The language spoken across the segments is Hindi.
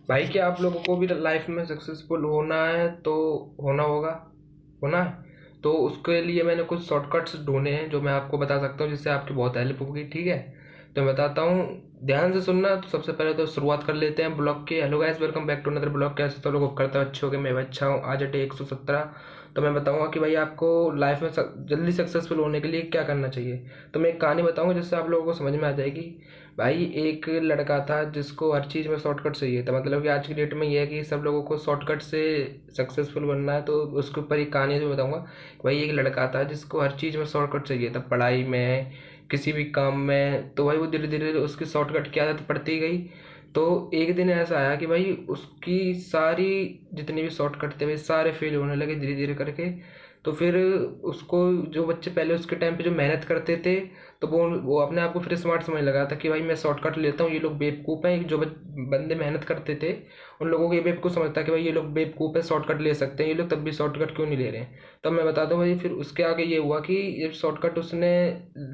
भाई क्या आप लोगों को भी लाइफ में सक्सेसफुल होना है तो होना होगा, होना है तो उसके लिए मैंने कुछ शॉर्टकट्स ढूंढे हैं जो मैं आपको बता सकता हूँ, जिससे आपकी बहुत हेल्प होगी। ठीक है, तो मैं बताता हूँ, ध्यान से सुनना। तो सबसे पहले तो शुरुआत कर लेते हैं ब्लॉग के। Hello guys, welcome back to another blog. कैसे तो लोग करते हो, अच्छे हो गए, मैं भी अच्छा हूँ। आज डे 117। तो मैं बताऊंगा कि भाई आपको लाइफ में जल्दी सक्सेसफुल होने के लिए क्या करना चाहिए। तो मैं एक कहानी बताऊंगा जिससे आप लोगों को समझ में आ जाएगी। भाई एक लड़का था जिसको हर चीज़ में शॉर्टकट चाहिए था। मतलब कि आज की डेट में ये है कि सब लोगों को शॉर्टकट से सक्सेसफुल बनना है। तो उसके ऊपर एक कहानी जो बताऊंगा। भाई एक लड़का था जिसको हर चीज़ में शॉर्टकट चाहिए था, पढ़ाई में, किसी भी काम में। तो भाई वो धीरे धीरे उसकी शॉर्टकट की आदत पड़ती गई। तो एक दिन ऐसा आया कि भाई उसकी सारी जितनी भी शॉर्टकट थे भाई सारे फेल होने लगे धीरे धीरे करके। तो फिर उसको, जो बच्चे पहले उसके टाइम पे जो मेहनत करते थे, तो वो अपने आप को फिर स्मार्ट समझने लगा था कि भाई मैं शॉर्टकट लेता हूँ, ये लोग बेवकूफ़ हैं। जो बंदे मेहनत करते थे उन लोगों को ये बेवकूफ़ समझता है कि भाई ये लोग बेवकूफ़ है, शॉर्टकट ले सकते हैं ये लोग, तब भी शॉर्टकट क्यों नहीं ले रहे हैं। तब मैं बता दूं भाई, फिर उसके आगे ये हुआ कि ये शॉर्टकट उसने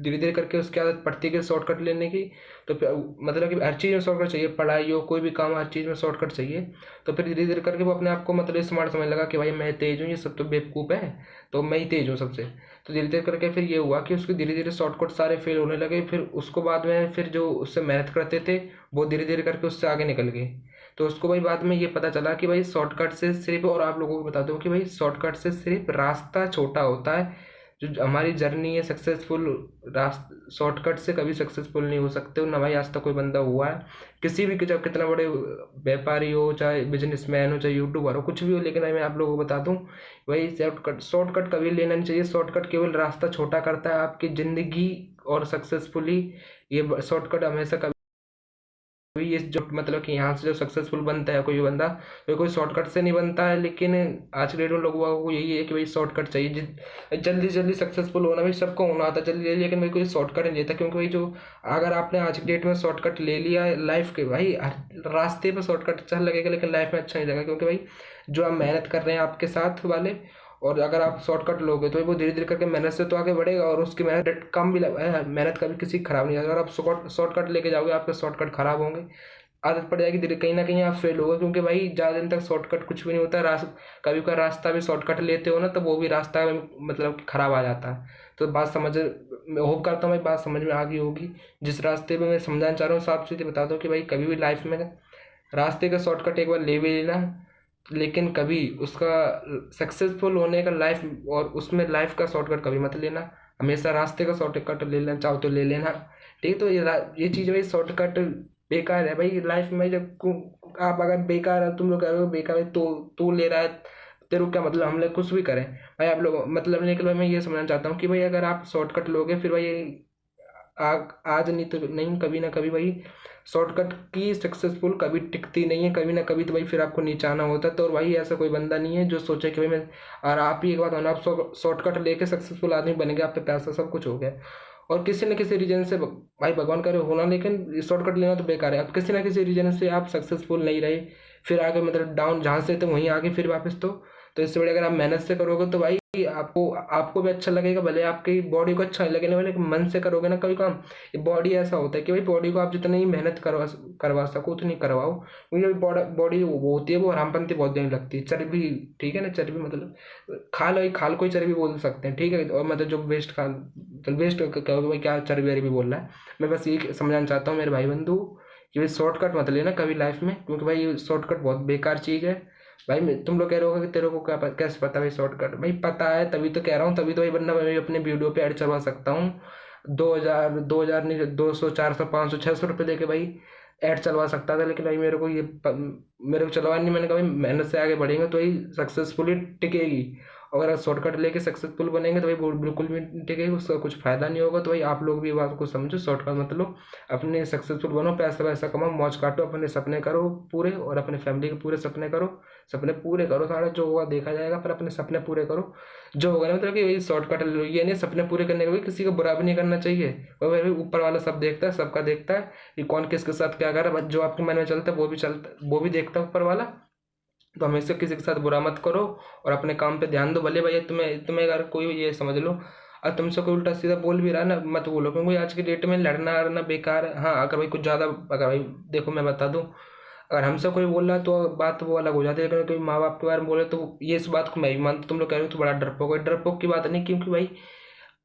धीरे धीरे करके उसकी आदत पड़ती गई शॉर्टकट लेने की। तो मतलब कि हर चीज़ में शॉर्टकट चाहिए, पढ़ाई हो कोई भी काम, हर चीज़ में शॉर्टकट चाहिए। तो फिर धीरे धीरे करके वो अपने आप को मतलब स्मार्ट समझने लगा कि भाई मैं तेज हूँ, ये सब तो बेवकूफ़ है, तो मैं ही तेज हूँ सबसे। तो धीरे धीरे करके फिर ये हुआ कि उसके धीरे धीरे शॉर्टकट सारे फेल होने लगे। फिर उसको बाद में फिर जो उससे मेहनत करते थे वो धीरे धीरे करके उससे आगे निकल गए। तो उसको भाई बाद में ये पता चला कि भाई शॉर्टकट से सिर्फ, और आप लोगों को बता दूं कि भाई शॉर्टकट से सिर्फ रास्ता छोटा होता है। जो हमारी जर्नी है सक्सेसफुल, रास्ता शॉर्टकट से कभी सक्सेसफुल नहीं हो सकते हो ना भाई, आज तक कोई बंदा हुआ है किसी भी, चाहे कितना बड़े व्यापारी हो, चाहे बिजनेसमैन हो, चाहे यूट्यूबर हो, कुछ भी हो। लेकिन भाई मैं आप लोगों को बता दूं, भाई शॉर्टकट शॉर्टकट कभी लेना नहीं चाहिए। शॉर्टकट केवल रास्ता छोटा करता है आपकी ज़िंदगी और सक्सेसफुली। ये शॉर्टकट हमेशा कभी, ये जो मतलब कि यहाँ से जो सक्सेसफुल बनता है कोई बंदा, तो कोई शॉर्टकट से नहीं बनता है। लेकिन आज के डेट में लोगों को यही है कि भाई शॉर्टकट चाहिए, जल्दी जल्दी सक्सेसफुल होना भाई सबको होना आता है जल्दी जल्दी, लेकिन भाई कोई शॉर्टकट नहीं लेता। क्योंकि भाई जो, अगर आपने आज की डेट में शॉर्टकट ले लिया लाइफ के, भाई रास्ते पे शॉर्टकट अच्छा लगेगा लेकिन लाइफ में अच्छा नहीं लगेगा। क्योंकि भाई जो आप मेहनत कर रहे हैं आपके साथ वाले, और अगर आप शॉर्टकट लोगे तो वो धीरे धीरे करके मेहनत से तो आगे बढ़ेगा, और उसकी मेहनत कम भी मेहनत कभी किसी की खराब नहीं है। अगर आप शॉर्टकट लेके जाओगे आपके शॉर्टकट खराब होंगे, आदत पड़ जाएगी धीरे, कहीं ना कहीं आप फेल होगे। क्योंकि भाई ज़्यादा दिन तक शॉर्टकट कुछ भी नहीं होता। कभी का रास्ता भी शॉर्टकट लेते हो ना, तो वो भी रास्ता मतलब कि खराब आ जाता है। तो बात समझ, मैं होप करता हूँ भाई बात समझ में आ गई होगी। जिस रास्ते में मैं समझाना चाह रहा हूँ साफ सीधे बता दो कि भाई कभी भी लाइफ में रास्ते का शॉर्टकट एक बार ले भी लेना, लेकिन कभी उसका सक्सेसफुल होने का लाइफ, और उसमें लाइफ का शॉर्टकट कभी मत लेना। हमेशा रास्ते का शॉर्टकट ले लेना चाहो तो ले लेना। ठीक है, तो ये चीज़ भाई शॉर्टकट बेकार है भाई लाइफ में। जब आप अगर बेकार है, तुम लोग कह रहे हो बेकार है, तो तू ले रहा है, तेरे को क्या मतलब, हम लोग कुछ भी करें भाई आप लोग मतलब नहीं। कि भाई मैं ये समझना चाहता हूँ कि भाई अगर आप शॉर्टकट लोगे फिर भाई आज नहीं तो नहीं, कभी ना कभी भाई शॉर्टकट की सक्सेसफुल कभी टिकती नहीं है, कभी ना कभी तो भाई फिर आपको नीचे आना होता है। तो और भाई ऐसा कोई बंदा नहीं है जो सोचे कि भाई मैं, और आप ही एक बात होना, आप शॉर्टकट लेके सक्सेसफुल आदमी बन गए, आप पे पैसा सब कुछ हो गया, और किसी न किसी रीजन से भाई भगवान करे होना, लेकिन शॉर्टकट लेना तो बेकार है। अब किसी ना किसी रीजन से आप सक्सेसफुल नहीं रहे, फिर आगे मतलब डाउन जहाँ से थे वहीं आगे फिर वापस। तो इससे बड़े अगर आप मेहनत से करोगे तो भाई आपको आपको भी अच्छा लगेगा, भले आपकी बॉडी को अच्छा नहीं लगे, भले मन से करोगे ना कोई काम। ये बॉडी ऐसा होता है कि भाई बॉडी को आप जितनी मेहनत करवा सको उतनी करवाओ। क्योंकि बॉडी वो होती है, वो हरामपंथी बहुत देने लगती है, चर्बी। ठीक है ना, चर्बी मतलब खाल, भाई खाल कोई चर्बी बोल सकते हैं। ठीक है, और मतलब जो वेस्ट खाल, तो वेस्ट कहोगे भाई क्या चर्बी वर्बी बोल रहा है। मैं बस ये समझाना चाहता हूँ मेरे भाई बंधु कि भाई शॉर्टकट मत लेना कभी लाइफ में, क्योंकि भाई शॉर्टकट बहुत बेकार चीज़ है। भाई तुम लोग कह रहे हो कि तेरे को क्या कैसे पता भाई शॉर्टकट, भाई पता है तभी तो कह रहा हूँ, तभी तो भाई बंदा मैं भी अपने वीडियो पे ऐड चलवा सकता हूँ। 2,000 नहीं, 200 400 500 600 रुपये दे के भाई ऐड चलवा सकता था। लेकिन भाई मेरे को मेरे को चलवा नहीं, मैंने कहा भाई मेहनत से आगे बढ़ेंगे तो ही सक्सेसफुली टिकेगी। अगर शॉर्टकट लेके सक्सेसफुल बनेंगे तो भाई वो बिल्कुल भी नहीं टिकेगी, उसका कुछ फायदा नहीं होगा। तो भाई आप लोग भी ये बात को समझो, शॉर्टकट मतलब अपने सक्सेसफुल बनो, पैसा वैसा कमाओ, मौज काटो, अपने सपने करो पूरे, और अपने फैमिली के पूरे सपने करो। सपने पूरे करो, सारा जो होगा देखा जाएगा, पर अपने सपने पूरे करो। जो होगा ना मतलब कि वही शॉर्टकट लो, ये नहीं सपने पूरे करने का भी किसी को बुरा भी नहीं करना चाहिए। और भाई ऊपर वाला सब देखता है, सबका देखता है कि कौन किसके साथ क्या कर रहा है, जो आपके मन में चलता है वो भी चलता, वो भी देखता है ऊपर वाला। तो हमेशा किसी के साथ बुरा मत करो, और अपने काम पे ध्यान दो। भले भैया तुम्हें तुम्हें अगर कोई ये समझ लो, और तुमसे कोई उल्टा सीधा बोल भी रहा है ना, मत बोलो, क्योंकि आज की डेट में लड़ना अड़ना बेकार है। हाँ, अगर भाई कुछ ज़्यादा, अगर भाई देखो मैं बता दूं, अगर हमसे कोई बोल रहा है तो बात वो अलग हो जाती है, लेकिन कोई माँ बाप के बारे में बोले तो ये इस बात को मैं भी मानता, तुम लोग कह रहे हो तो बड़ा डरपोक है, डरपोक की बात नहीं, क्योंकि भाई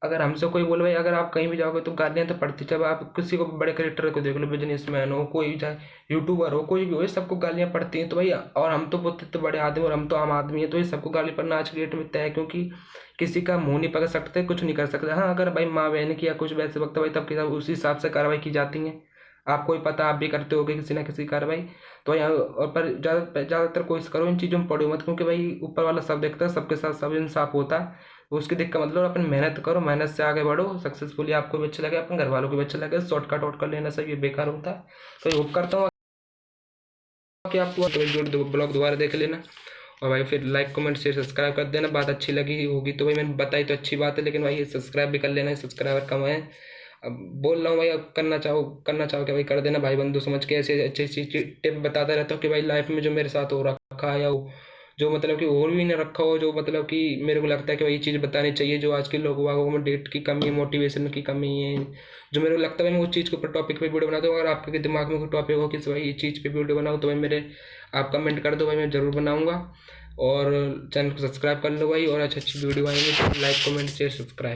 अगर हमसे कोई बोले भाई अगर आप कहीं भी जाओगे तो गालियाँ तो पड़ती, जब आप किसी को बड़े क्रिएटर को देख लो, बिजनेसमैन हो, कोई भी चाहे यूट्यूबर हो, कोई भी हो, ये सबको गालियाँ पड़ती हैं। तो भाई और हम तो बहुत इतने बड़े आदमी और हम तो आम आदमी है, तो ये सबको गाली पड़ना आज की डेट में तय है, क्योंकि किसी का मुंह नहीं पकड़ सकते, कुछ नहीं कर सकते। हाँ अगर भाई माँ बहन की या कुछ वैसे वक्त भाई तब उसी हिसाब से कार्रवाई की जाती है। आपको ही पता, आप भी करते होगे किसी ना किसी कार्रवाई। तो यहाँ और पर ज़्यादातर कोशिश करो इन चीज़ों में पड़ो मत, क्योंकि भाई ऊपर वाला सब देखता है, सबके साथ सब इंसाफ होता है। तो उसकी दिक्कत मतलब अपन मेहनत करो, मेहनत से आगे बढ़ो, सक्सेसफुली आपको भी अच्छा लगे, अपने घर वालों को भी अच्छा लगे। शॉर्टकट वॉटकट लेना सब ये बेकार होता है। तो ये होप करता हूँ कि आपको तो ब्लॉग दोबारा देख लेना, और भाई फिर लाइक कमेंट शेयर सब्सक्राइब कर देना। बात अच्छी लगी होगी तो भाई मैंने बताई तो अच्छी बात है, लेकिन भाई सब्सक्राइब भी कर लेना, सब्सक्राइबर कम है। अब बोल रहा हूँ भाई, अब करना चाहो क्या भाई कर देना, भाई बंधु समझ के ऐसे अच्छी अच्छी टिप बताता रहता हूँ कि भाई लाइफ में जो मेरे साथ हो रखा है, या जो मतलब कि और भी ना रखा हो, जो मतलब कि मेरे को लगता है कि भाई ये चीज़ बतानी चाहिए, जो आज के लोगों में डेट की कमी है, मोटिवेशन की कमी है, जो मेरे को लगता है मैं उस चीज़ के ऊपर टॉपिक पे वीडियो बनाता हूँ। अगर आपके दिमाग में कोई टॉपिक हो कि भाई ये चीज़ पे वीडियो बनाओ, तो भाई मेरे आप कमेंट कर दो भाई, मैं ज़रूर बनाऊँगा। और चैनल को सब्सक्राइब कर लो भाई, और अच्छी अच्छी वीडियो आएंगे तो लाइक कमेंट शेयर सब्सक्राइब।